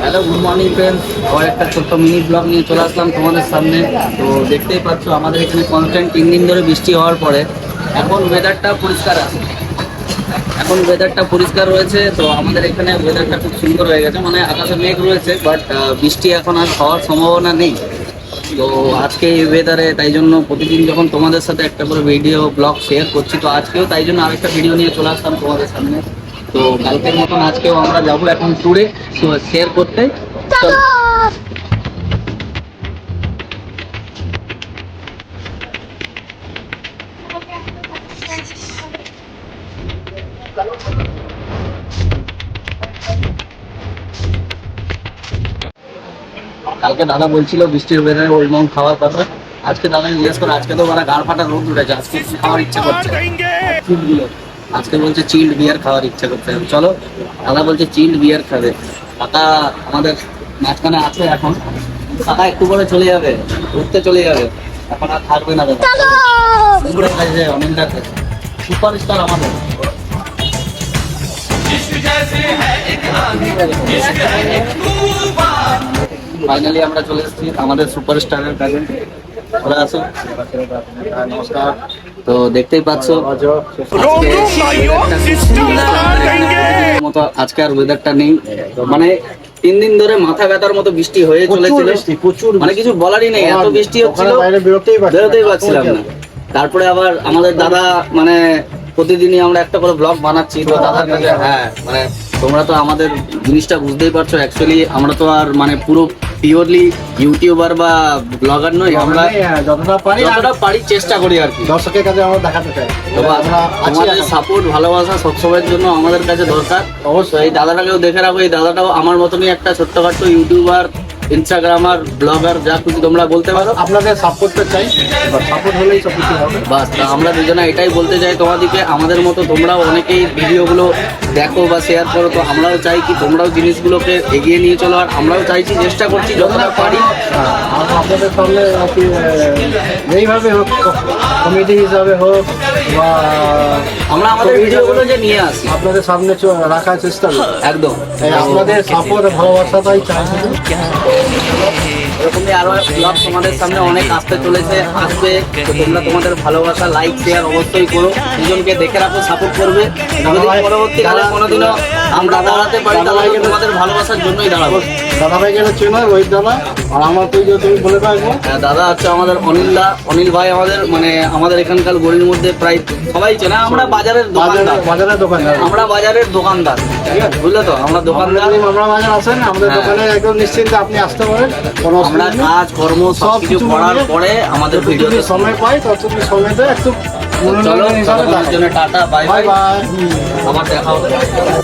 Hello, good morning friends. আবার একটা ছোট্ট মিনি ব্লগ নিয়ে চলে আসলাম তোমাদের সামনে। তো দেখতেই পাচ্ছ আমাদের এখানে কনস্ট্যান্ট 3 দিন ধরে বৃষ্টি হওয়ার পরে এখন ওয়েদারটা পরিষ্কার আছে। এখন ওয়েদারটা পরিষ্কার রয়েছে, তো আমাদের এখানে ওয়েদারটা খুব সুন্দর হয়ে গেছে। মানে আকাশে মেঘ রয়েছে, বাট বৃষ্টি এখন আর হওয়ার সম্ভাবনা নেই। তো আজকে এই ওয়েদারে তাই জন্য প্রতিদিন যখন তোমাদের সাথে একটা করে ভিডিও ব্লগ শেয়ার করছি, তো আজকেও তাই জন্য আরেকটা ভিডিও নিয়ে চলে আসলাম তোমাদের সামনে। তো কালকের মতন আজকেও আমরা যাবো এখন ট্যুরে শেয়ার করতে। চলো। কালকে দাদা বলছিল বৃষ্টির ওয়েদারে ওল্ড মং খাওয়ার কথা। আজকে দাদা জিজ্ঞেস করে, আজকে তো মানে গাড় ফাটা রোদ উঠেছে, আজকে কি খাওয়ার ইচ্ছা করছে? আজকে বলছে চিল্ড বিয়ার খাওয়ার ইচ্ছা করছে। চলো, দাদা বলছে চিল্ড বিয়ার খাবে। কাকা আমাদের মাঝখানে আছে এখন। কাকা একটু করে চলে যাবে, ঘুরতে চলে যাবে, এখন আর থাকবে না দাদা। অনিন্দাতে সুপারস্টার আমাদের। ফাইনালি আমরা চলে এসেছি আমাদের সুপারস্টারের কাছে। চলে আসো। নমস্কার। তো দেখতেই পাচ্ছ মতো আজকে আর ওয়েদারটা নেই। মানে 3 দিন ধরে মাথা ব্যথার মতো বৃষ্টি হয়ে চলেছিল, প্রচুর, মানে কিছু বলারই নেই, এত বৃষ্টি হচ্ছিল বেরোতেই পারছিলাম না। তারপরে আবার আমাদের দাদা, মানে প্রতিদিনই আমরা একটা করে ব্লগ বানাচ্ছি, তো দাদার কাছে মানে তোমরা তো আমাদের জিনিসটা বুঝতেই পারছো। অ্যাকচুয়ালি আমরা তো আর মানে পুরো পিওরলি ইউটিউবার বা ব্লগার নই। আমরা যতটা পারি চেষ্টা করি আর কি দর্শকের কাছে আমরা দেখাতে চাই। আমাদের সাপোর্ট, ভালোবাসা সবসময়ের জন্য আমাদের কাছে দরকার। অবশ্যই এই দাদাটাকেও দেখে রাখো। এই দাদাটাও আমার মতনই একটা ছোট্টখাট্ট ইউটিউবার, ইনস্টাগ্রামার, ব্লগার, যা কিছু তোমরা বলতে পারো। আপনাদের সাপোর্টটা চাই, সাপোর্ট হলেই সব কিছু হবে। বাস, আমরা দুজনে এটাই বলতে চাই তোমাদেরকে। আমাদের মতো তোমরাও অনেকেই ভিডিওগুলো দেখো বা শেয়ার করো, তো আমরাও চাই কি তোমরাও জিনিসগুলোকে এগিয়ে নিয়ে চলো। আর আমরাও চাইছি, চেষ্টা করছি যতটা পারি আপনাদের সামনে যেইভাবে হোক, কমিটি হিসাবে হোক বা আমরা আমাদের ভিডিওগুলো যে নিয়ে আসি আপনাদের সামনে রাখার চেষ্টা করি। একদম আপনাদের সাপোর্ট, ভালোবাসাটাই চাই। এরকমই আরো ব্লগ তোমাদের সামনে অনেক আসতে চলেছে, আসবে। তো তোমরা তোমাদের ভালোবাসা, লাইক, শেয়ার অবশ্যই করো। দুজনকে দেখে রাখো, সাপোর্ট করবে। যদি পরবর্তীকালে কোনোদিনও আমরা দাঁড়াতে পারি, তাহলে তোমাদের ভালোবাসার জন্যই দাঁড়াবো। দাদাভাই কেন চেনো? রোহিত দাদা। আর আমার তুই তুমি বলে পারবো। দাদা হচ্ছে আমাদের অনিল ভাই। আমাদের মানে আমাদের এখানকার গলির মধ্যে প্রায় সবাই চেনে। আমরা বাজারের দোকানদার, আমরা বাজারের দোকানদার, বুঝলে তো? আমরা দোকানদার, আমরা বাজার আসেন, আমাদের দোকানে একদম নিশ্চিন্তে আপনি আসতে পারেন। আমরা কাজ কর্ম সব কিছু করার পরে আমাদের ভিডিও সময় পাই, ততটুকু সময়টা একটু চলো। টাটা, বাই বাই, আবার দেখা হবে।